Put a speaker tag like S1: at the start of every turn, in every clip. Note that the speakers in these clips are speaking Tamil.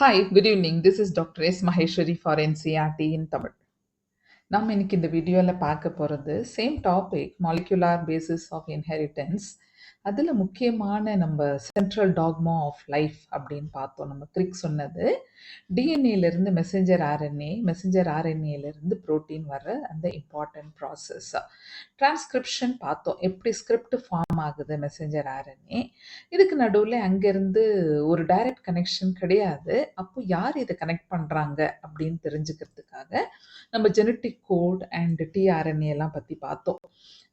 S1: Hi, good evening. This is Dr. S. Maheshwari for NCRT in Tamil. நம்ம இன்னைக்கு இந்த வீடியோவில் பார்க்க போகிறது same topic molecular basis of inheritance. அதில் முக்கியமான நம்ம சென்ட்ரல் டாக்மா ஆஃப் லைஃப் அப்படின்னு பார்த்தோம். நம்ம கிரிக் சொன்னது டிஎன்ஏலேருந்து மெசஞ்சர் ஆர்என்ஏலேருந்து புரோட்டீன் வர அந்த இம்பார்ட்டன்ட் ப்ராசஸ். டிரான்ஸ்கிரிப்ஷன் பார்த்தோம், எப்படி ஸ்கிரிப்ட் ஃபார்ம் ஆகுது மெசஞ்சர் ஆர்என்ஏ. இதுக்கு நடுவில் அங்கேருந்து ஒரு டைரக்ட் கனெக்ஷன் கிடையாது. அப்போ யார் இதை கனெக்ட் பண்ணுறாங்க அப்படின்னு தெரிஞ்சுக்கிறதுக்காக நம்ம ஜெனட்டிக் கோட் அண்ட் டிஆர்என்ஏ எல்லாம் பற்றி பார்த்தோம்.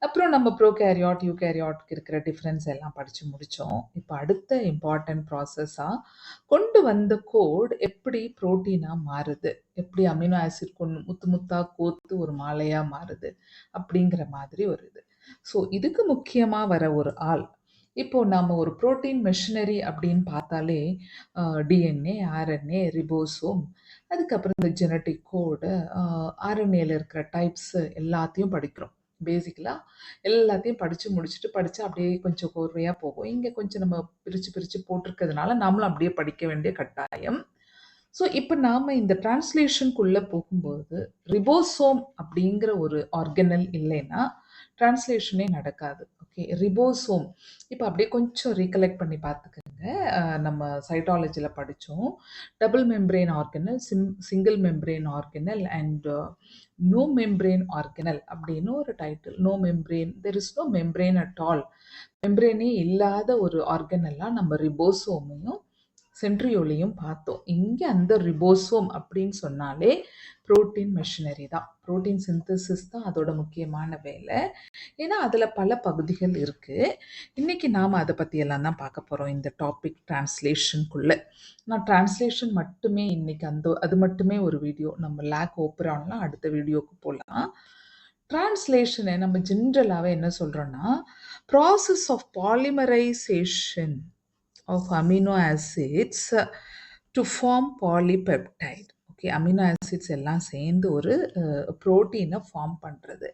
S1: அப்புறம் நம்ம ப்ரோகேரியாட் யூகேரியாட்க்கு இருக்கிற டிஃப்ரென்ஸ் எல்லாம் படித்து முடித்தோம். இப்போ அடுத்த இம்பார்ட்டன்ட் ப்ராசஸாக கொண்டு வந்த கோட் எப்படி ப்ரோட்டீனாக மாறுது, எப்படி அமினோ ஆசிட் கொண்டு முத்து முத்தாக கோத்து ஒரு மாலையாக மாறுது அப்படிங்கிற மாதிரி ஒரு இது. ஸோ இதுக்கு முக்கியமாக வர ஒரு ஆள், இப்போ நம்ம ஒரு புரோட்டீன் மெஷினரி அப்படின்னு பார்த்தாலே டிஎன்ஏ, ஆர்என்ஏ, ரிபோசோம், அதுக்கப்புறம் இந்த ஜெனட்டிக் கோடு, ஆர்என்ஏல இருக்கிற டைப்ஸு எல்லாத்தையும் படிக்கிறோம். பேசிக்கலாக எல்லாத்தையும் படித்து முடிச்சுட்டு படித்தா அப்படியே கொஞ்சம் கோர்வையாக போகும். இங்கே கொஞ்சம் நம்ம பிரித்து போட்டிருக்கிறதுனால நம்மளும் அப்படியே படிக்க வேண்டிய கட்டாயம். ஸோ இப்போ நாம் இந்த டிரான்ஸ்லேஷனுக்குள்ளே போகும்போது ரிபோசோம் அப்படிங்கிற ஒரு ஆர்கனல் இல்லைன்னா டிரான்ஸ்லேஷனே நடக்காது. ஓகே, ரிபோசோம் இப்போ அப்படியே கொஞ்சம் ரீகலெக்ட் பண்ணி பார்த்துக்கோங்க. நம்ம சைட்டாலஜியில் படித்தோம், double membrane organelle, single membrane organelle and no membrane organelle அப்படின்னு ஒரு title. No membrane, there is no membrane at all, மெம்ப்ரெயினே இல்லாத ஒரு ஆர்கனெல்லாம் நம்ம ரிபோசோமையும் சென்ட்ரியோலையும் பார்த்தோம். இங்கே அந்த ரிபோசோம் அப்படின்னு சொன்னாலே புரோட்டீன் மெஷினரி தான், புரோட்டீன் சிந்தசிஸ் தான் அதோட முக்கியமான வேலை. ஏன்னா அதில் பல பகுதிகள் இருக்குது. இன்றைக்கி நாம் அதை பற்றியெல்லாம் தான் பார்க்க போகிறோம் இந்த டாபிக் டிரான்ஸ்லேஷனுக்குள்ளே. நான் டிரான்ஸ்லேஷன் மட்டுமே இன்றைக்கி அது மட்டுமே ஒரு வீடியோ, நம்ம லேக் ஓப்பரான்லாம் அடுத்த வீடியோவுக்கு போகலாம். டிரான்ஸ்லேஷனை நம்ம ஜென்ரலாகவே என்ன சொல்கிறோன்னா, process of polymerization of amino acids to form polypeptide. Okay, amino acids எல்லாம் சேர்ந்து ஒரு ப்ரோட்டீனை ஃபார்ம் பண்ணுறது.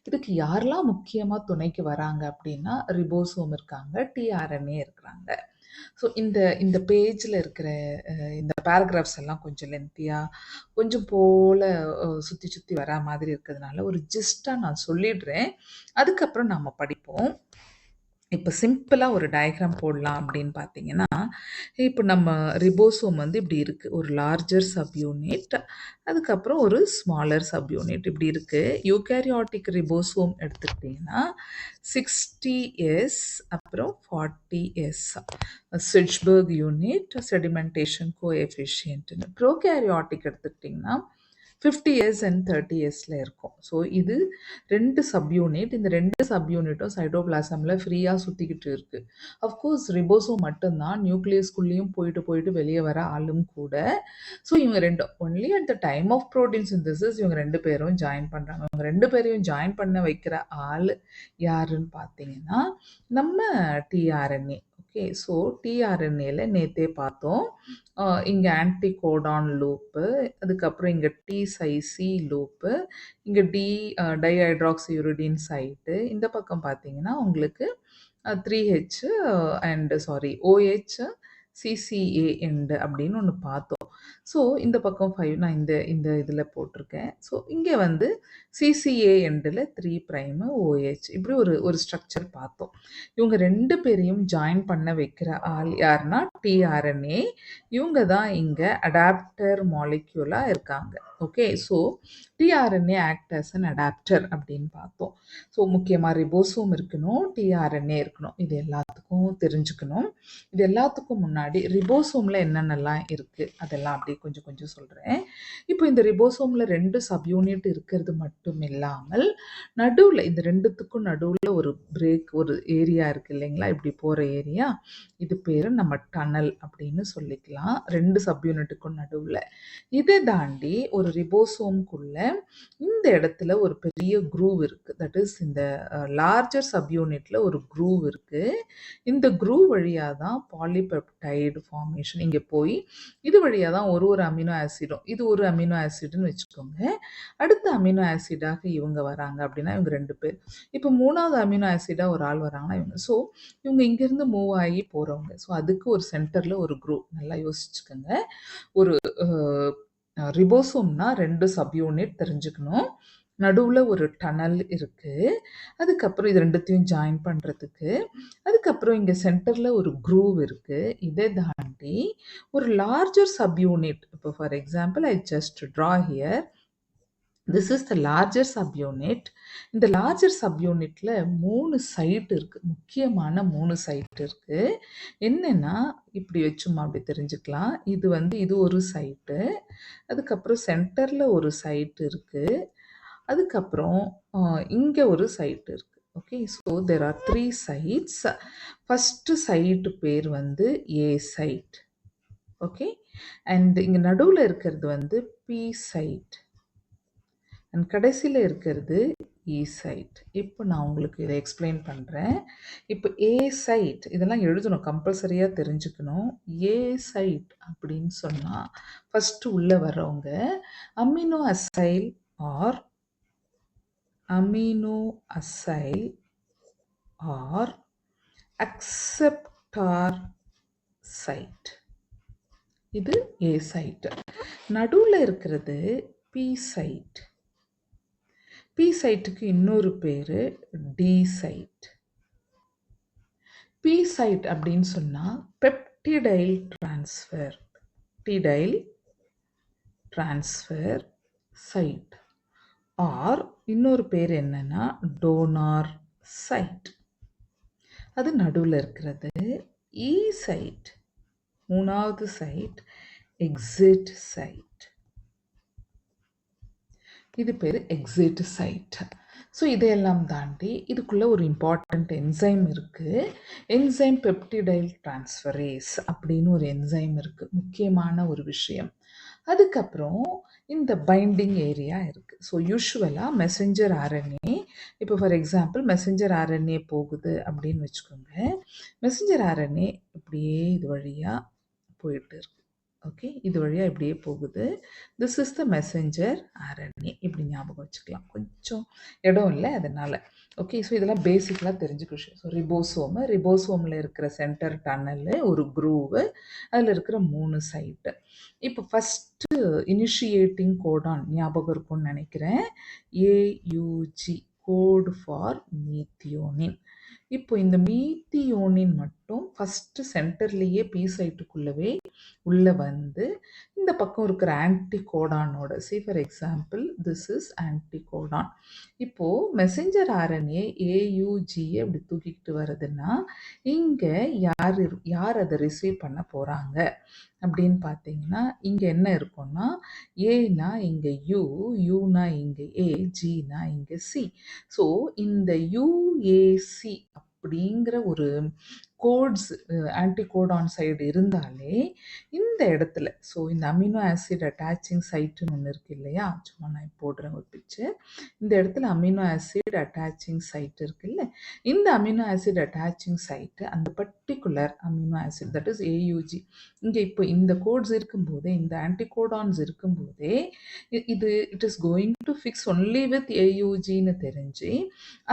S1: இதுக்கு யாரெல்லாம் முக்கியமாக துணைக்கு வராங்க அப்படின்னா ரிபோசோம் இருக்காங்க, டிஆர்என்ஏ இருக்கிறாங்க. ஸோ இந்த பேஜில் இருக்கிற இந்த பேராகிராஃப்ஸ் எல்லாம் கொஞ்சம் லென்த்தியாக கொஞ்சம் போல் சுற்றி வரா மாதிரி இருக்கிறதுனால ஒரு ஜிஸ்டாக நான் சொல்லிடுறேன், அதுக்கப்புறம் நாம் படிப்போம். இப்போ சிம்பிளாக ஒரு டயக்ராம் போடலாம் அப்படின்னு பார்த்தீங்கன்னா, இப்போ நம்ம ரிபோசோம் இப்படி இருக்குது, ஒரு லார்ஜர் சப்யூனிட், அதுக்கப்புறம் ஒரு ஸ்மாலர் சப்யூனிட் இப்படி இருக்குது. யூகேரியாட்டிக் ரிபோசோம் எடுத்துக்கிட்டிங்கன்னா 60S அப்புறம் 40S, ஸ்விட்ச்பர்க் யூனிட், செடிமெண்டேஷன் கோஎஃபிஷியன்ட்னு. ப்ரோகேரியாட்டிக் எடுத்துக்கிட்டிங்கன்னா 50S அண்ட் 30Sல இருக்கும். ஸோ இது 2 சப்யூனிட், இந்த 2 சப்யூனிட்டும் சைட்டோபிளாசமில் ஃப்ரீயாக சுற்றிக்கிட்டு இருக்குது. அஃப்கோர்ஸ் ரிபோசோம் மட்டும்தான் நியூக்ளியஸ்குள்ளேயும் போயிட்டு வெளியே வர ஆளும் கூட. ஸோ இவங்க ரெண்டும் only at the time of protein synthesis இவங்க 2 பேரும் ஜாயின் பண்ணுறாங்க. இவங்க 2 பேரையும் ஜாயின் பண்ண வைக்கிற ஆள் யாருன்னு பார்த்தீங்கன்னா நம்ம டிஆர்என்ஏ. ஓகே, ஸோ டிஆர்என்ஏல நேற்றே பார்த்தோம், இங்கே ஆன்டிகோடான் லூப்பு, அதுக்கப்புறம் இங்கே டிசைசி லூப்பு, இங்கே டைஹைட்ராக்சியூரிடின் சைட்டு, இந்த பக்கம் பார்த்தீங்கன்னா உங்களுக்கு 3H and OH CCA end அப்படின்னு ஒன்று பார்த்தோம். ஸோ இந்த பக்கம் 5 நான் இந்த இதில் போட்டிருக்கேன். ஸோ இங்கே CCA எண்டில் 3' OH, இப்படி ஒரு ஸ்ட்ரக்சர் பார்த்தோம். இவங்க 2 பேரையும் ஜாயின் பண்ண வைக்கிற ஆள் யாருன்னா டிஆர்என்ஏ. இவங்க தான் இங்கே அடாப்டர் மாலிக்யூலாக இருக்காங்க. Okay, so tRNA act as an adapter அப்படின்னு பார்த்தோம். ஸோ முக்கியமாக ரிபோசோம் இருக்கணும், டிஆர்என்ஏ இருக்கணும், இது எல்லாத்துக்கும் தெரிஞ்சுக்கணும். இது எல்லாத்துக்கும் முன்னாடி ரிபோசோமில் என்னென்னலாம் இருக்குது அதெல்லாம் அப்படியே கொஞ்சம் சொல்கிறேன். இப்போ இந்த ரிபோசோமில் 2 சப்யூனிட் இருக்கிறது மட்டும் இல்லாமல் நடுவில், இந்த 2த்துக்கும் நடுவில் ஒரு பிரேக், ஒரு ஏரியா இருக்குது இல்லைங்களா, இப்படி போகிற ஏரியா, இது பேர் நம்ம டனல் அப்படின்னு சொல்லிக்கலாம், 2 சப்யூனிட்டுக்கும் நடுவில். இதை தாண்டி ஒரு ரிபோசோம்குள்ள இந்த இடத்துல ஒரு பெரிய க்ரூவ் இருக்குது, தட் இஸ் இந்த லார்ஜர் சப்யூனிட்டில் ஒரு க்ரூவ் இருக்குது. இந்த க்ரூவ் வழியாக தான் பாலிபெப்டைடு ஃபார்மேஷன் இங்கே போய் இது வழியாக தான் ஒரு அமினோ ஆசிடும், இது ஒரு அமினோ ஆசிட்னு வச்சுக்கோங்க, அடுத்த அமினோ ஆசிடாக இவங்க வராங்க அப்படின்னா இவங்க 2 பேர். இப்போ 3வது அமினோ ஆசிடா ஒரு ஆள் வராங்கன்னா இவங்க. ஸோ இவங்க இங்கேருந்து மூவ் ஆகி போறவங்க. ஸோ அதுக்கு ஒரு சென்டர்ல ஒரு குரூப். நல்லா யோசிச்சுக்கோங்க. ஒரு ரிபோசோம்னா 2 சப்யூனிட் தெரிஞ்சுக்கணும். நடுவுல ஒரு டனல் இருக்கு. அதுக்கப்புறம் இது 2த்தையும் ஜாயின் பண்றதுக்கு. அதுக்கப்புறம் இங்க சென்டர்ல ஒரு க்ரூவ் இருக்கு. இதை தாண்டி ஒரு லார்ஜர் சப்யூனிட். இப்போ for example I just draw here. This is the larger subunit. இந்த லார்ஜர் சப்யூனிட்ல 3 சைட் இருக்கு. முக்கியமான 3 சைட் இருக்கு. என்னன்னா இப்படி வச்சுமா அப்படி தெரிஞ்சுக்கலாம். இது ஒரு சைட்டு. அதுக்கப்புறம் சென்டர்ல ஒரு சைட் இருக்கு. அதுக்கப்புறம் இங்க ஒரு சைட் இருக்கு. Okay, so there are 3 sites. First site பேர் வந்து ஏ சைட். ஓகே, அண்ட் இங்க நடுவுல இருக்கிறது வந்து பி சைட் அண்ட் கடைசியில் இருக்கிறது இ சைட். இப்போ நான் உங்களுக்கு இதை எக்ஸ்பிளைன் பண்ணுறேன். இப்போ ஏ சைட் இதெல்லாம் எழுதணும், கம்பல்சரியாக தெரிஞ்சுக்கணும். ஏ சைட் அப்படின்னு சொன்னால் ஃபஸ்ட்டு உள்ளே வர்றவங்க amino acyl or amino acyl or acceptor site. இது A site. நடுவுல இருக்கிறது P site. P siteக்கு இன்னொரு பேரு D site. P site அப்படின்னு சொன்னா peptidyl transfer. peptidyl transfer site. Or இன்னொரு பேர் என்னன்னா டோனார் சைட். அது நடுவில் இருக்கிறது. இ சைட் மூணாவது சைட் எக்ஸிட் சைட். இது பேர் எக்ஸிட் சைட். ஸோ இதையெல்லாம் தாண்டி இதுக்குள்ள ஒரு இம்பார்ட்டண்ட் என்சைம் இருக்கு. என்சைம் பெப்டிடைல் டிரான்ஸ்ஃபரேஸ் அப்படின்னு ஒரு என்சைம் இருக்கு. முக்கியமான ஒரு விஷயம். அதுக்கப்புறம் இந்த பைண்டிங் ஏரியா இருக்கு. ஸோ யூஸ்வலாக மெசஞ்சர் ஆர்என்ஏ, இப்போ ஃபார் எக்ஸாம்பிள் மெசஞ்சர் ஆர்என்ஏ போகுது அப்படின்னு வச்சுக்கோங்க. மெசஞ்சர் ஆர்என்ஏ இப்படியே இது வழியாக போயிட்டு இருக்கு. ஓகே, இது வழியாக இப்படியே போகுது. This is the messenger RNA. இப்படி ஞாபகம் வச்சுக்கலாம். கொஞ்சம் இடம் இல்லை அதனால். ஓகே, ஸோ இதெல்லாம் பேசிக்கலாக தெரிஞ்சுக்க விஷயம். ஸோ ரிபோசோமில் இருக்கிற சென்டர் டனல், ஒரு குரூவு, அதில் இருக்கிற 3 சைட்டு. இப்போ ஃபஸ்ட்டு இனிஷியேட்டிங் கோடான் ஞாபகம் இருக்கும்னு நினைக்கிறேன். A U G, code for methionine. இப்போ இந்த மீத்தியோனின் மட்டும் ஃபஸ்ட்டு சென்டர்லேயே பி சைட்டுக்குள்ளவே உள்ளே வந்து இந்த பக்கம் இருக்கிற ஆன்டிகோடானோட, for example this is anticodon. இப்போது மெசஞ்சர் ஆர்என்ஏ ஏயுஜியை அப்படி தூக்கிக்கிட்டு வருதுன்னா இங்கே யார் அதை ரிசீவ் பண்ண போகிறாங்க அப்படின்னு பார்த்தீங்கன்னா இங்கே என்ன இருக்கும்னா ஏனா இங்கே யூனா இங்கே ஏ, ஜினா இங்கே சி. ஸோ இந்த யூஏசி அப்படிங்கிற ஒரு கோட்ஸ் ஆன்டிகோடான் சைடு இருந்தாலே இந்த இடத்துல, ஸோ இந்த அமினோ ஆசிட் அட்டாச்சிங் சைட்டுன்னு ஒன்று இருக்கு இல்லையா, சும்மா நான் போடுறேன் ஒரு பிக்சர். இந்த இடத்துல அமினோ ஆசிட் அட்டாச்சிங் சைட் இருக்குல்ல, இந்த அமினோ ஆசிட் அட்டாச்சிங் சைட்டு அந்த particular amino acid that is A U G இங்கே இப்போ இந்த கோட்ஸ் இருக்கும்போதே, இந்த ஆன்டிகோடான்ஸ் இருக்கும்போதே இது it is going to fix only with ஏயுஜின்னு தெரிஞ்சு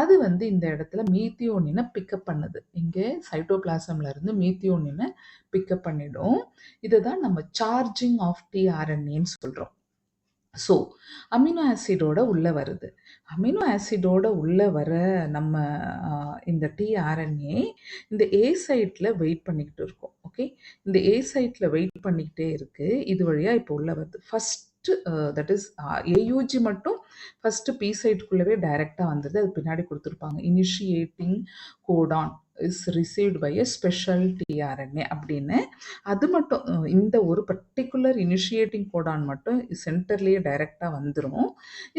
S1: அது வந்து இந்த இடத்துல மீத்தியோனினை பிக்கப் பண்ணுது. இங்கே சைட்டோபிளாசம்ல இருந்து மீத்தியோனினை பிக்கப் பண்ணிடும். இதை தான் நம்ம சார்ஜிங் ஆஃப் டிஆர்என்ஏன்னு சொல்கிறோம். ஸோ அமினோ ஆசிடோட உள்ளே வருது. அமினோ ஆசிடோட உள்ளே வர நம்ம இந்த டிஆர்என்ஏ இந்த ஏ சைட்டில் வெயிட் பண்ணிக்கிட்டு இருக்கோம். ஓகே, இந்த ஏ சைட்டில் வெயிட் பண்ணிக்கிட்டே இருக்குது. இது வழியாக இப்போ உள்ளே வருது. ஃபஸ்ட்டு தட் இஸ் ஏயூஜி மட்டும் ஃபஸ்ட்டு பி சைட்டுக்குள்ளவே டைரெக்டாக வந்தது. அது பின்னாடி கொடுத்துருப்பாங்க, initiating codon is received by a special tRNA அப்படின்னு. அது மட்டும் இந்த ஒரு பர்டிகுலர் இனிஷியேட்டிங் கோடான் மட்டும் சென்டர்லேயே டைரெக்டாக வந்துடும்.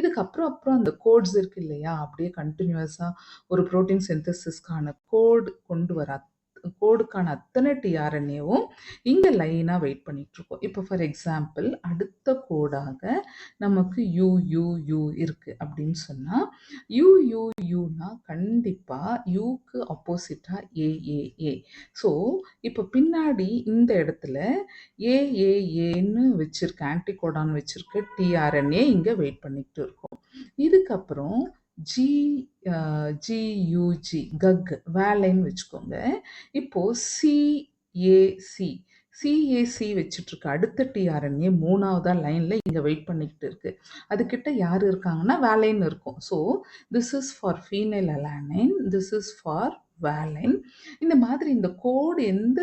S1: இதுக்கப்புறம் அந்த கோட்ஸ் இருக்கு இல்லையா, அப்படியே கண்டினியூஸாக ஒரு ப்ரோட்டீன் சிந்தசிஸ்க்கான கோடுக்கான அத்தனை டிஆர்என்ஏவும் இங்கே லைனாக வெயிட் பண்ணிகிட்ருக்கோம். இப்போ ஃபார் எக்ஸாம்பிள் அடுத்த கோடாக நமக்கு யூ இருக்குது அப்படின்னு சொன்னால் யூனா கண்டிப்பாக யூக்கு ஆப்போசிட்டாக ஏஏஏ. ஸோ இப்போ பின்னாடி இந்த இடத்துல ஏஏஏன்னு வச்சுருக்க ஆன்டிகோடான் வச்சுருக்க டிஆர்என்ஏ இங்கே வெயிட் பண்ணிக்கிட்டு இருக்கோம். இதுக்கப்புறம் ஜி ஜியூஜி கக் வேலைன்னு வச்சுக்கோங்க. இப்போ சிஏசி சிஏசி வச்சுட்டு இருக்க அடுத்த டிஆர்என்ஏ 3வதா லைன்ல இங்க வெயிட் பண்ணிக்கிட்டு இருக்கு. அதுகிட்ட யார் இருக்காங்கன்னா வேலைன்னு இருக்கும். So this is for phenyl alanine, this is for valine. இந்த மாதிரி இந்த கோடு எந்த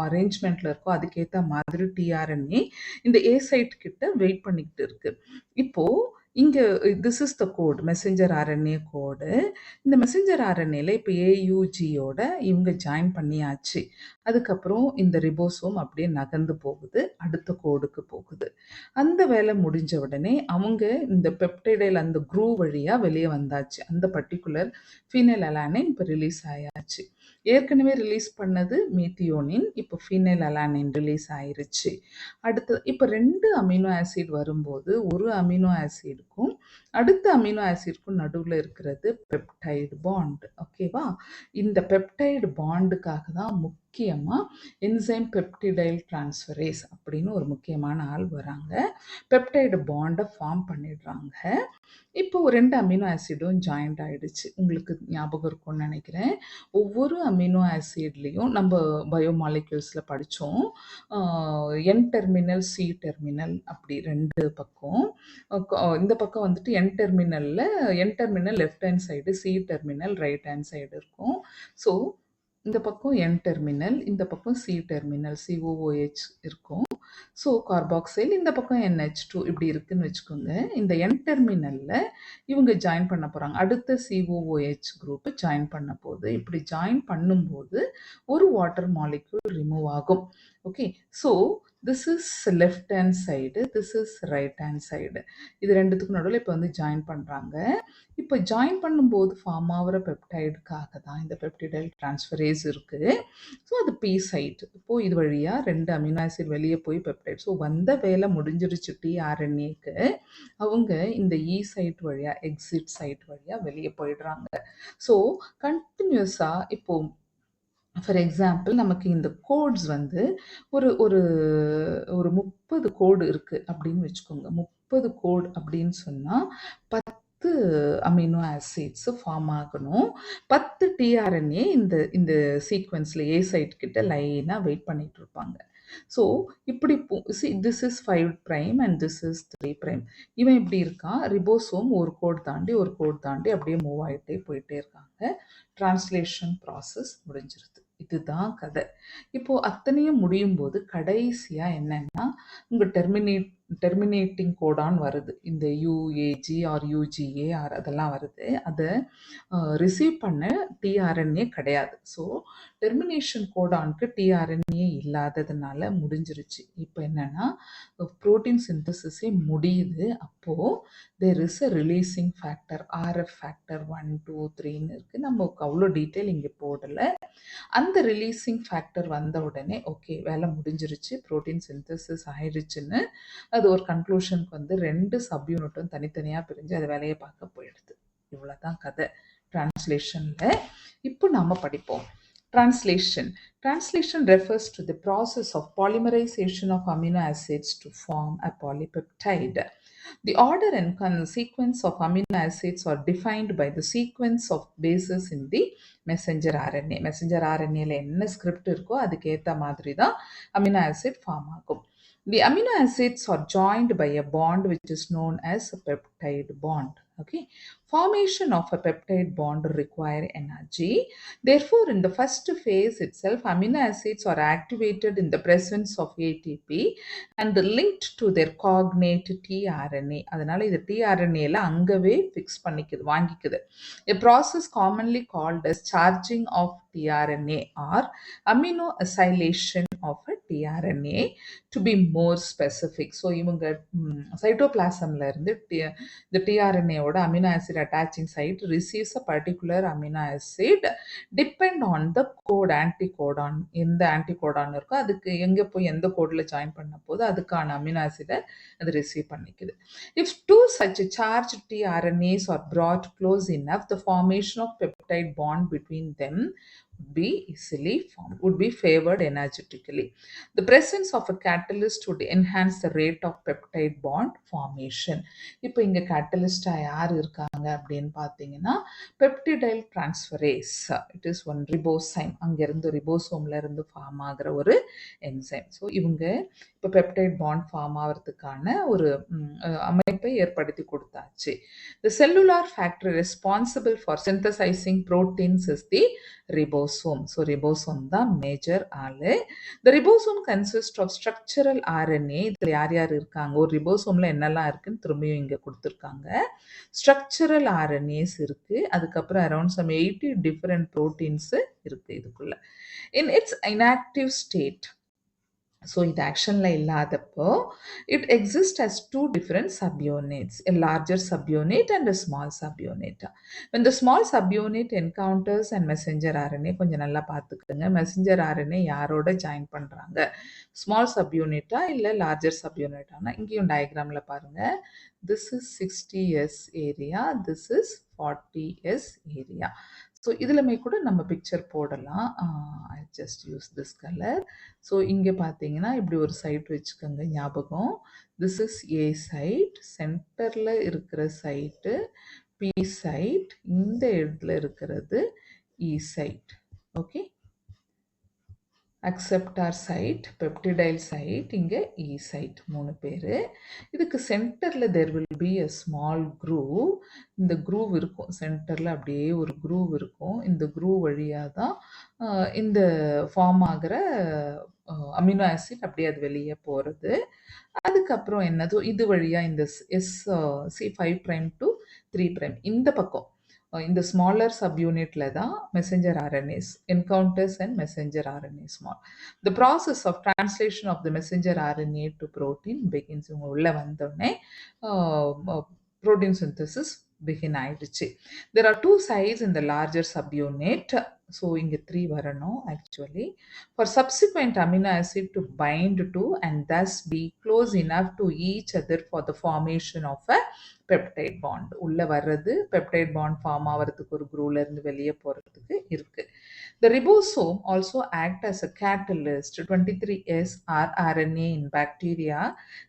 S1: அரேஞ்ச்மெண்ட்ல இருக்கோ அதுக்கேற்ற மாதிரி டிஆர்என்ஏ இந்த ஏ சைட் கிட்ட வெயிட் பண்ணிக்கிட்டு இருக்கு. இப்போ இங்க this is the code messenger RNA code. இந்த மெசஞ்சர் ஆர்என்ஏல இப்போ ஏயுஜியோட இவங்க ஜாயின் பண்ணியாச்சு. அதுக்கப்புறம் இந்த ரிபோசோம் அப்படியே நகர்ந்து போகுது, அடுத்த கோடுக்கு போகுது. அந்த வேலை முடிஞ்ச உடனே அவங்க இந்த பெப்டைடைல் அந்த குரூ வழியா வெளியே வந்தாச்சு. அந்த பர்டிகுலர் ஃபீனைல் அலானைன் இப்போ ரிலீஸ் ஆயாச்சு. ஏற்கனவே ரிலீஸ் பண்ணது மீத்தியோனின், இப்போ ஃபீனைல் அலானைன் ரிலீஸ் ஆயிருச்சு. அடுத்து இப்போ 2 அமினோ ஆசிட் வரும்போது ஒரு அமினோ ஆசிடுக்கும் அடுத்த அமினோ ஆசிட்க்கும் நடுவில் இருக்கிறது பெப்டைடு பாண்ட். ஓகேவா? இந்த பெப்டைடு பாண்டுக்காக தான் முக்கியமாக என்சைம் பெப்டிடைல் டிரான்ஸ்ஃபரேஸ் அப்படின்னு ஒரு முக்கியமான ஆள் வராங்க. பெப்டைடு பாண்டை ஃபார்ம் பண்ணிடுறாங்க. இப்போ 2 அமினோ ஆசிடும் ஜாயிண்ட் ஆயிடுச்சு. உங்களுக்கு ஞாபகம் இருக்கும்னு நினைக்கிறேன். ஒவ்வொரு அமினோ ஆசிட்லேயும் நம்ம பயோமாலிக்யூல்ஸில் படித்தோம். என் டெர்மினல், சி டெர்மினல் அப்படி 2 பக்கம். இந்த பக்கம் வந்துட்டு N terminal left hand side, C terminal right hand side இருக்கும். ஸோ இந்த பக்கம் என் டெர்மினல், இந்த பக்கம் சி டெர்மினல், COOH இருக்கும். ஸோ கார்பாக்சைல், இந்த பக்கம் NH2 இப்படி இருக்குன்னு வச்சுக்கோங்க. இந்த என் டெர்மினல்ல இவங்க ஜாயின் பண்ண போறாங்க. அடுத்த COOH குரூப் ஜாயின் பண்ண போது இப்படி ஜாயின் பண்ணும்போது ஒரு வாட்டர் மாலிக்யூல் ரிமூவ் ஆகும். Okay, so this is left hand side, this is right hand side. இது ரெண்டுத்துக்கும் நடுவில் இப்போ வந்து ஜாயின் பண்ணுறாங்க. இப்போ ஜாயின் பண்ணும்போது ஃபார்ம் ஆகிற பெப்டைடுக்காக தான் இந்த பெப்டிடைல் டிரான்ஸ்ஃபரேஸ் இருக்குது. ஸோ அது பி சைட். இப்போது இது வழியாக 2 அமினோ ஆசிட் வெளியே போய் பெப்டைட். ஸோ வந்த வேலை முடிஞ்சிருச்சு டிஆர்என்ஏக்கு. அவங்க இந்த இ சைட் வழியாக, எக்ஸிட் சைட் வழியாக வெளியே போயிடுறாங்க. ஸோ கண்டினியூஸாக இப்போது ஃபார் எக்ஸாம்பிள் நமக்கு இந்த கோட்ஸ் வந்து ஒரு ஒரு ஒரு 30 கோடு இருக்குது அப்படின்னு வச்சுக்கோங்க. 30 கோட் அப்படின்னு சொன்னால் 10 அமினோ ஆசிட்ஸ் ஃபார்ம் ஆகணும். 10 டிஆர்என்ஏ இந்த இந்த சீக்வன்ஸில் ஏ சைட் கிட்ட லைனாக வெயிட் பண்ணிட்டு இருப்பாங்க. ஸோ இப்படி this is 5 prime and this is 3 prime. இவன் இப்படி இருக்கான். ரிபோசோம் ஒரு கோட் தாண்டி அப்படியே மூவ் ஆகிட்டே போயிட்டே இருக்காங்க. டிரான்ஸ்லேஷன் ப்ராசஸ் முடிஞ்சிருது. இதுதான் கதை. இப்போ அத்தனையும் முடியும் போது கடைசியா என்னன்னா உங்க டெர்மினேட்டிங் கோடான் வருது. இந்த யூஏஜி ஆர் யூஜிஏ ஆர் அதெல்லாம் வருது. அதை ரிசீவ் பண்ண டிஆர்என்ஏ கிடையாது. ஸோ டெர்மினேஷன் கோடானுக்கு டிஆர்என்ஏ இல்லாததுனால முடிஞ்சிருச்சு. இப்போ என்னன்னா புரோட்டீன் சிந்தசிஸே முடியுது. அப்போது there is a releasing factor, RF factor 1, 2, 3ன்னு இருக்குது. நமக்கு அவ்வளோ டீட்டெயில் இங்கே போடலை. அந்த ரிலீசிங் ஃபேக்டர் வந்த உடனே ஓகே வேலை முடிஞ்சிருச்சு, ப்ரோட்டீன் சிந்தசிஸ் ஆயிடுச்சுன்னு அது ஒரு கன்க்ளூஷனுக்கு வந்து 2 சப்யூனிட்டும் தனித்தனியாக பிரிஞ்சு அது வேலையை பார்க்க போயிடுது. இவ்வளோதான் கதை டிரான்ஸ்லேஷனில். இப்போ நாம் படிப்போம். Translation refers to the process of polymerization of amino acids to form a polypeptide. The order and sequence of amino acids are defined by the sequence of bases in the messenger RNA. Messenger RNA ல என்ன ஸ்கிரிப்ட் இருக்கோ அதுக்கேற்ற மாதிரி தான் அமினோ ஆசிட் ஃபார்ம் ஆகும். The amino acids are joined by a bond which is known as a peptide bond. Okay, formation of a peptide bond require energy. Therefore, in the first phase itself, amino acids are activated in the presence of ATP and linked to their cognate tRNA. அதனால இது tRNAல அங்கவே fix பண்ணிக்குது, வாங்கிக்குது. A process commonly called as charging of tRNA or amino acylation of a tRNA to be more specific. So இவங்க சைட்டோபிளாசம்ல இருந்து இந்த tRNAவோட amino acid attaching site receives a particular amino acid depend on the code, anticodon. எந்த ஆன்டிகோடான் இருக்கோ அதுக்கு எங்கே போய் எந்த கோடில் ஜாயின் பண்ண போது அதுக்கான அமினோ ஆசிடை அது receive பண்ணிக்குது. If two such charged tRNAs are brought close enough, the formation of peptide bond between them be easily formed, would be favored energetically. The presence of a catalyst would enhance the rate of peptide bond formation. இப்போ இங்க catalyst யார் இருக்காங்க அப்படின்னு பார்த்தீங்கன்னா peptidyl transferase. It is one ribozyme. அங்கிருந்து ரிபோசோம்ல இருந்து ஃபார்ம் ஆகிற ஒரு என்சைம். ஸோ இவங்க இப்போ பெப்டைட் பாண்ட் ஃபார்ம் ஆகிறதுக்கான ஒரு அமைப்பை ஏற்படுத்தி கொடுத்தாச்சு. The cellular factor responsible for synthesizing proteins is the ribosome. So ribosome தான் மேஜர் ஆளு. The ribosome consists of structural RNA. இதில் யார் யார் இருக்காங்க, ஒரு ரிபோசோமில் என்னெல்லாம் இருக்குன்னு திரும்பியும் இங்கே கொடுத்துருக்காங்க. ஸ்ட்ரக்சரல் ஆர்என்ஏஸ் இருக்கு, அதுக்கப்புறம் அரௌண்ட் சம் 80 டிஃப்ரெண்ட் ப்ரோட்டீன்ஸ் இருக்கு இதுக்குள்ள. In its inactive state, so இது ஆக்ஷனில் இல்லாதப்போ it exists as two different subunits, a larger subunit and a small subunit. When the small subunit encounters and messenger RNA, கொஞ்சம் நல்லா பார்த்துக்கோங்க, messenger RNA யாரோட ஜாயின் பண்ணுறாங்க, ஸ்மால் சப்யூனிட்டா இல்லை லார்ஜர் சப்யூனிட்டானா, இங்கேயும் டயக்ராமில் பாருங்கள், this is 60S area, this is 40S area. So இதிலுமே கூட நம்ம பிக்சர் போடலாம். I just use this colour. So இங்கே பார்த்தீங்கன்னா இப்படி ஒரு சைட் வச்சுக்கோங்க ஞாபகம். திஸ் இஸ் ஏ சைட், சென்டரில் இருக்கிற சைட்டு பி சைட், இந்த இடத்துல இருக்கிறது E site. Okay, acceptor site, peptidyl site, இங்கே இ சைட், 3 பேர். இதுக்கு சென்டரில் there will be a small groove. இந்த க்ரூவ் இருக்கும் சென்டரில், அப்படியே ஒரு க்ரூவ் இருக்கும். இந்த க்ரூவ் வழியாக தான் இந்த ஃபார்ம் ஆகிற அமினோ ஆசிட் அப்படியே அது வெளியே போகிறது. அதுக்கப்புறம் என்னதோ இது வழியாக இந்த C5' to 3' இந்த பக்கம் இந்த ஸ்மாலர் சப்யூனிட்ல தான் messenger RNAs encounters and messenger RNA small. The process of translation of the messenger RNA to protein begins. இவங்க உள்ள வந்தோடனே protein synthesis begin ஆயிடுச்சு. There are 2 sides in the larger subunit. So இங்க 3 வரணும் actually. For subsequent amino acid to bind to and thus be close enough to each other for the formation of a peptide bond. உள்ள வர்றது peptide bond ஃபார்ம் ஆகிறதுக்கு ஒரு குரூவ்ல இருந்து வெளியே போகிறதுக்கு இருக்கு. The ribosome also act as a catalyst. 23S rRNA in bacteria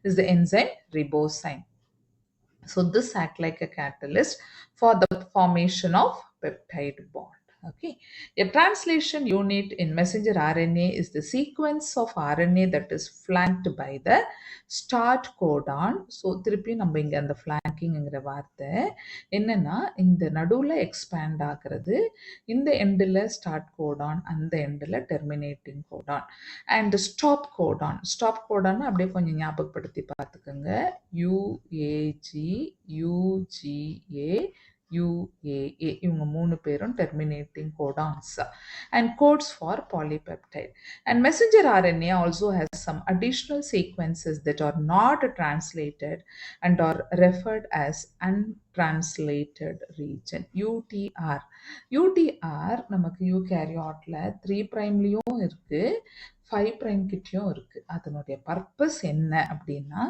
S1: is the enzyme ribozyme. So this act like a catalyst for the formation of peptide bond. Okay, a translation unit in messenger RNA is the sequence of RNA that is flanked by the start codon. So திருப்பி நம்ம இங்க அந்த flankingங்கிற வார்த்தை என்னன்னா, இந்த நடுவில் எக்ஸ்பேண்ட் ஆகிறது, இந்த எண்டில் ஸ்டார்ட் கோடான், அந்த எண்டில் terminating Godan, and stop Godan. Stop Godan அப்படியே கொஞ்சம் ஞாபகப்படுத்தி பார்த்துக்கோங்க. UAG, UGA, UAA, இவங்க 3 பேரும் terminating codons and codes for polypeptide. And messenger RNA also has some additional sequences that are not translated and are referred as untranslated region, UTR. UTR நமக்கு யூகேரியாட்ல 3'லையும் இருக்கு, 5' கிட்டயும் இருக்கு. அதனுடைய பர்பஸ் என்ன அப்படின்னா,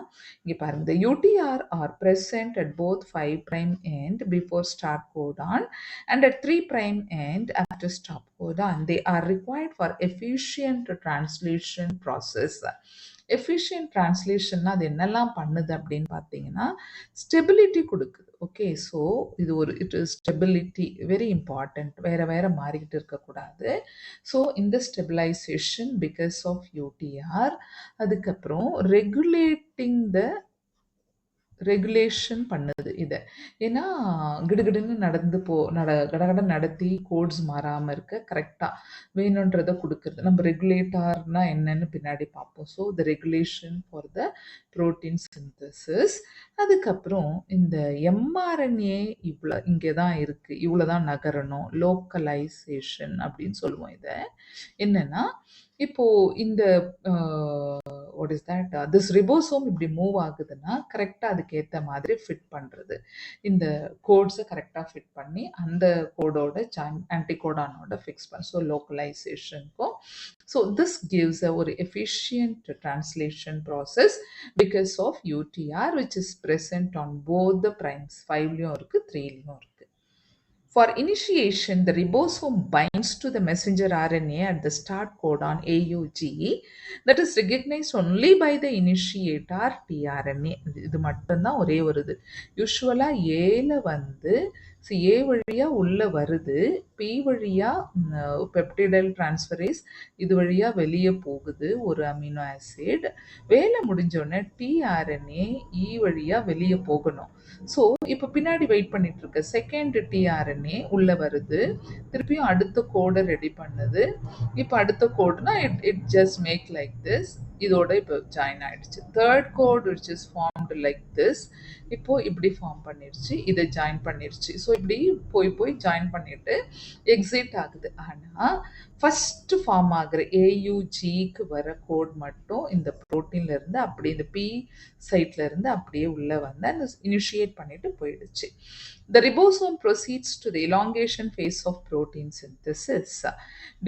S1: இங்க பாருங்க, the UTR are present at both 5' end before start codon and at 3' end after stop codon. They are required for efficient translation process. Efficient டிரான்ஸ்லேஷன்னா அது என்னெல்லாம் பண்ணுது அப்படின்னு பார்த்தீங்கன்னா, ஸ்டெபிலிட்டி கொடுக்குது. ஓகே, ஸோ இது ஒரு ஸ்டெபிலிட்டி வெரி இம்பார்ட்டண்ட், வேற வேற மாறிக்கிட்டு இருக்கக்கூடாது. ஸோ இந்த ஸ்டெபிலைசேஷன் பிகாஸ் ஆஃப் யூடிஆர். அதுக்கப்புறம் ரெகுலேஷன் பண்ணுது இதை. ஏன்னா கிடுகிடுன்னு நடந்து கடகட நடத்தி கோட்ஸ் மாறாமல் இருக்க கரெக்டாக வேணுன்றதை கொடுக்கறது. நம்ம ரெகுலேட்டார்னா என்னன்னு பின்னாடி பார்ப்போம். So the regulation for the protein synthesis. அதுக்கப்புறம் இந்த எம்ஆர்என்ஏ இவ்வளோ இங்கே தான் இருக்குது, இவ்வளோ தான் நகரணும், லோக்கலைசேஷன் அப்படின்னு சொல்லுவோம். இதை என்னன்னா, இப்போ இந்த what is that, this ribosome இப்படி மூவ் ஆகுதுன்னா கரெக்டாக அதுக்கேற்ற மாதிரி ஃபிட் பண்ணுறது, இந்த கோட்ஸை கரெக்டாக ஃபிட் பண்ணி அந்த கோடோட ஆன்டிகோடானோட ஃபிக்ஸ் பண்ண, ஸோ லோக்கலைசேஷனுக்கும். ஸோ திஸ் கிவ்ஸ் ஒரு efficient translation process because of UTR which is present on both the primes. 5லையும் இருக்குது, 3லையும் இருக்குது. For initiation, the ribosome binds to the messenger RNA at the start codon AUG that is recognized only by the initiator tRNA. இது மட்டும்தான் ஒரே ஒரு இது. யூஸ்வலா ஏல வந்து ஏ வழியா உள்ள வருது, பி வழியா பெப்டிடைல் டிரான்ஸ்ஃபரேஸ் இது வழியா வெளியே போகுது ஒரு அமினோ ஆசிட். வேலை முடிஞ்சோடனே டிஆர்என்ஏ இ வழியா வெளியே போகணும். ஸோ இப்போ பின்னாடி வெயிட் பண்ணிட்டு இருக்க செகண்ட் டிஆர்என்ஏ உள்ள வருது, திருப்பியும் அடுத்த கோடை ரெடி பண்ணுது. இப்போ அடுத்த கோடுனா it just make like this, இதோட இப்போ ஜாயின் ஆயிடுச்சு. Third code which is formed like this, இப்போ இப்படி ஃபார்ம் பண்ணிருச்சு, இதை ஜாயின் பண்ணிருச்சு. ஸோ இப்படி போய் போய் ஜாயின் பண்ணிட்டு எக்ஸிட் ஆகுது. ஆனால் ஃபர்ஸ்ட் ஃபார்ம் ஆகுற ஏயுஜிக்கு வர கோட் மட்டும் இந்த ப்ரோட்டீன்ல இருந்து அப்படியே இந்த பி சைட்ல இருந்து அப்படியே உள்ள வந்து அந்த இனிஷியேட் பண்ணிட்டு போயிடுச்சு. The ribosome proceeds to the elongation phase of protein synthesis.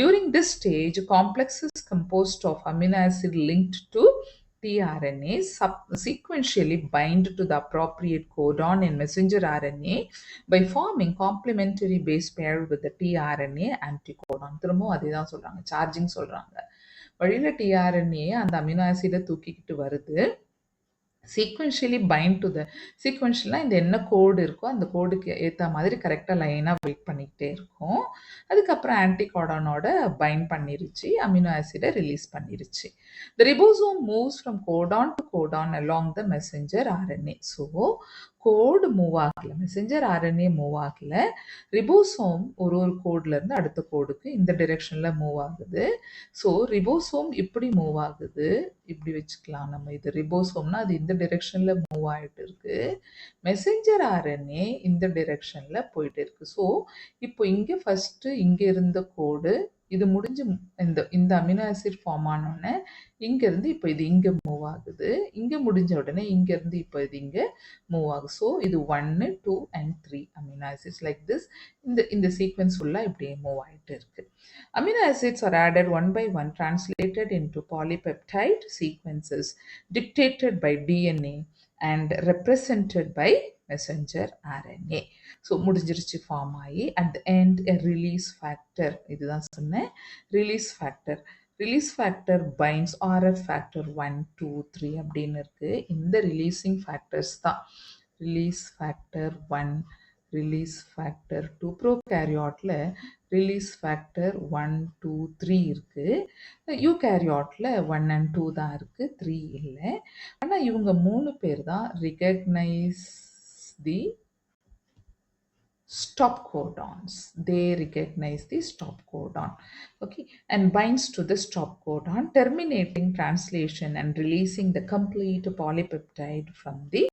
S1: During this stage, complexes composed of amino acid linked to tRNA sequentially bind to the appropriate codon in messenger RNA by forming complementary base pair with the tRNA anticodon. திரும்பவும் அதே தான் சொல்றாங்க, சார்ஜிங் சொல்றாங்க. வழியில tRNA அந்த அமினோ ஆசிடை தூக்கிக்கிட்டு வருது, சீக்வென்ஷியலி பைண்ட் டு த சீக்வென்ஷியலாக இந்த என்ன கோடு இருக்கோ அந்த கோடுக்கு ஏற்ற மாதிரி கரெக்டாக லைனாக வெயிட் பண்ணிக்கிட்டே இருக்கும். அதுக்கப்புறம் ஆன்டிகோடானோட பைண்ட் பண்ணிருச்சு, அமினோ ஆசிடை ரிலீஸ் பண்ணிருச்சு. The ribosome moves from codon to codon along the messenger RNA. So code move ஆகல, மெசஞ்சர் ஆர்என்ஏ மூவ் ஆகல, ரிபோசோம் ஒரு ஒரு கோட்ல இருந்து அடுத்த கோடுக்கு இந்த டிரெக்ஷன்ல மூவ் ஆகுது. ஸோ ரிபோசோம் இப்படி மூவ் ஆகுது, இப்படி வச்சுக்கலாம் நம்ம. இது ரிபோசோம்னா அது இந்த டிரெக்ஷன்ல மூவ் ஆகிட்டு இருக்கு, மெசஞ்சர் ஆர்என்ஏ இந்த டிரெக்ஷன்ல போயிட்டு இருக்கு. ஸோ இப்போ இங்க ஃபர்ஸ்ட் இங்க இருந்த கோடு இது முடிஞ்சு இந்த அமினோ ஆசிட் ஃபார்ம் ஆனோடனே இங்க இருந்து இப்போ இது இங்க மூவ் ஆகுது, இங்க முடிஞ்ச உடனே இங்க இருந்து இப்போ இது இங்க மூவ் ஆகும். ஸோ இது 1, 2 and 3 amino acids like this இந்த சீக்வன்ஸ் ஃபுல்லா இப்படியே மூவ் ஆயிட்டு இருக்கு. Amino acids are added one by one, translated into polypeptide sequences dictated by DNA and represented by messenger RNA. So முடிஞ்சிருச்சு ஃபார்ம் ஆகி at the end release factor, இதுதான் சொன்னேன் release factor. Release factor binds RF factor 1, 2, 3 அப்படின்னு இருக்கு. இந்த ரிலீசிங் ஃபேக்டர்ஸ் தான் ரிலீஸ் ஃபேக்டர் 1, ரிலீஸ் ஃபேக்டர் 2. ப்ரோகேரியாட்டில் ரிலீஸ் ஃபேக்டர் 1, 2, 3 இருக்கு. யூகேரியாட்டில் 1 and 2 தான் இருக்கு, 3 இல்லை. ஆனால் இவங்க 3 பேர் தான் recognise the stop codons. They recognize the stop codon, okay, and binds to the stop codon, terminating translation and releasing the complete polypeptide from the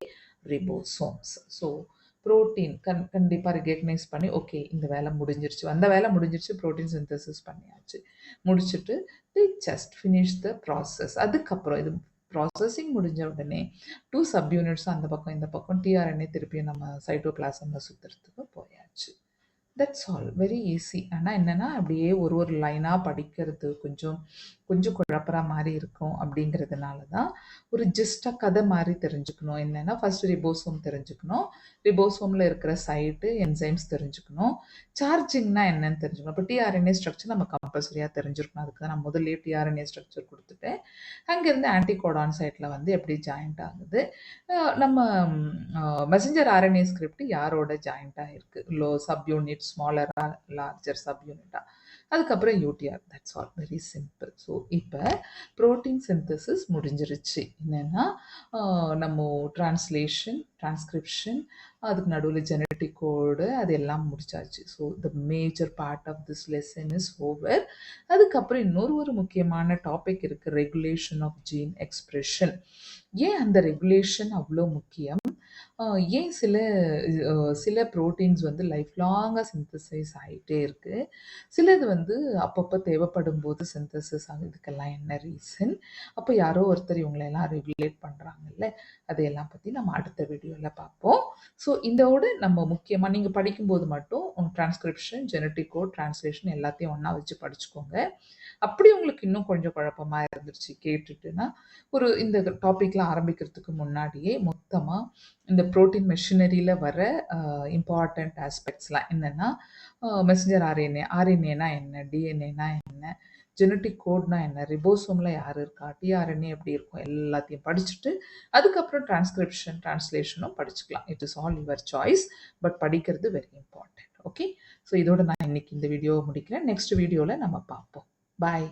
S1: ribosomes. So protein கண்டிப்பாக ரெகக்னைஸ் பண்ணி ஓகே இந்த வேலை முடிஞ்சிருச்சு, அந்த வேலை முடிஞ்சிருச்சு, ப்ரோட்டீன் சிந்தசிஸ் பண்ணியாச்சு, முடிச்சுட்டு தி ஜஸ்ட் ஃபினிஷ் த ப்ராசஸ். அதுக்கப்புறம் இது ப்ராசஸிங் முடிஞ்ச உடனே 2 சப்யூனிட்ஸ் அந்த பக்கம் இந்த பக்கம் டிஆர்என்ஏ திருப்பியும் நம்ம சைட்டோபிளாசமில் சுற்றுறதுக்கு போயாச்சு. That's all, very easy. ஆனால் என்னென்னா அப்படியே ஒரு ஒரு லைனாக படிக்கிறது கொஞ்சம் குழப்பற மாதிரி இருக்கும். அப்படிங்கிறதுனால தான் ஒரு ஜஸ்ட்டாக கதை மாதிரி தெரிஞ்சுக்கணும். என்னென்னா ஃபர்ஸ்ட் ரிபோசோம் தெரிஞ்சுக்கணும், ரிபோசோமில் இருக்கிற சைட்டு என்சைம்ஸ் தெரிஞ்சுக்கணும், சார்ஜிங்னா என்னன்னு தெரிஞ்சுக்கணும். இப்போ டிஆர்என்ஏ ஸ்ட்ரக்சர் நம்ம கம்பல்சரியாக தெரிஞ்சிருக்கணும். அதுக்கு தான் நான் முதல்ல டிஆர்என்ஏ ஸ்ட்ரக்சர் கொடுத்துட்டேன். அங்கேருந்து ஆன்டிகோடான் சைட்டில் வந்து எப்படி ஜாயிண்ட் ஆகுது, நம்ம மெசஞ்சர் ஆர்என்ஏ ஸ்கிரிப்ட் யாரோட ஜாயிண்ட் ஆகிருக்கு, லோ சப் யூனிட், ஸ்மாலரா லார்ஜர் சப் யூனிட்டா, அதுக்கப்புறம் UTR. That's all, very simple. So இப்போ ப்ரோட்டீன் சிந்தசிஸ் முடிஞ்சிருச்சு. என்னென்னா நம்ம டிரான்ஸ்லேஷன், டிரான்ஸ்கிரிப்ஷன், அதுக்கு நடுவில் ஜெனட்டிக் கோடு அது எல்லாம் முடிச்சாச்சு. So the major part of this lesson is over. அதுக்கப்புறம் இன்னொரு முக்கியமான டாபிக் இருக்குது, ரெகுலேஷன் ஆஃப் ஜீன் எக்ஸ்பிரஷன். ஏன் அந்த ரெகுலேஷன் அவ்வளோ முக்கியம், ஏன் சில ப்ரோட்டீன்ஸ் வந்து லைஃப் லாங்காக சிந்தசைஸ் ஆகிட்டே இருக்குது, சிலது வந்து அப்பப்போ தேவைப்படும் போது சிந்தசிஸ் ஆகுது, இதுக்கெல்லாம் என்ன ரீசன், அப்போ யாரோ ஒருத்தர் இவங்களெல்லாம் ரெகுலேட் பண்ணுறாங்கல்ல, அதையெல்லாம் பற்றி நம்ம அடுத்த வீடியோவில் பார்ப்போம். ஸோ இதோட நம்ம முக்கியமாக நீங்கள் படிக்கும்போது மட்டும் டிரான்ஸ்கிரிப்ஷன், ஜெனட்டிக் கோட், டிரான்ஸ்லேஷன் எல்லாத்தையும் ஒன்றா வச்சு படிச்சுக்கோங்க. அப்படி உங்களுக்கு இன்னும் கொஞ்சம் குழப்பமாக இருந்துருச்சு கேட்டுட்டுன்னா, இந்த டாப்பிக்லாம் ஆரம்பிக்கிறதுக்கு முன்னாடியே மொத்தமாக இந்த புரோட்டீன் மெஷினரியில் வர இம்பார்ட்டண்ட் ஆஸ்பெக்ட்ஸ்லாம் என்னென்னா மெசஞ்சர் ஆர்என்ஏனா என்ன, டிஎன்ஏனா என்ன, ஜெனட்டிக் கோட்னா என்ன, ரிபோசோமில் யார் இருக்கா, டிஆர்என்ஏ எப்படி இருக்கும், எல்லாத்தையும் படிச்சுட்டு அதுக்கப்புறம் டிரான்ஸ்லேஷனும் படிச்சுக்கலாம். It is all your choice. But படிக்கிறது வெரி இம்பார்ட்டன்ட். ஓகே, ஸோ இதோட நான் இன்னைக்கு இந்த வீடியோவை முடிக்கிறேன். நெக்ஸ்ட் வீடியோவில் நம்ம பார்ப்போம். பாய்.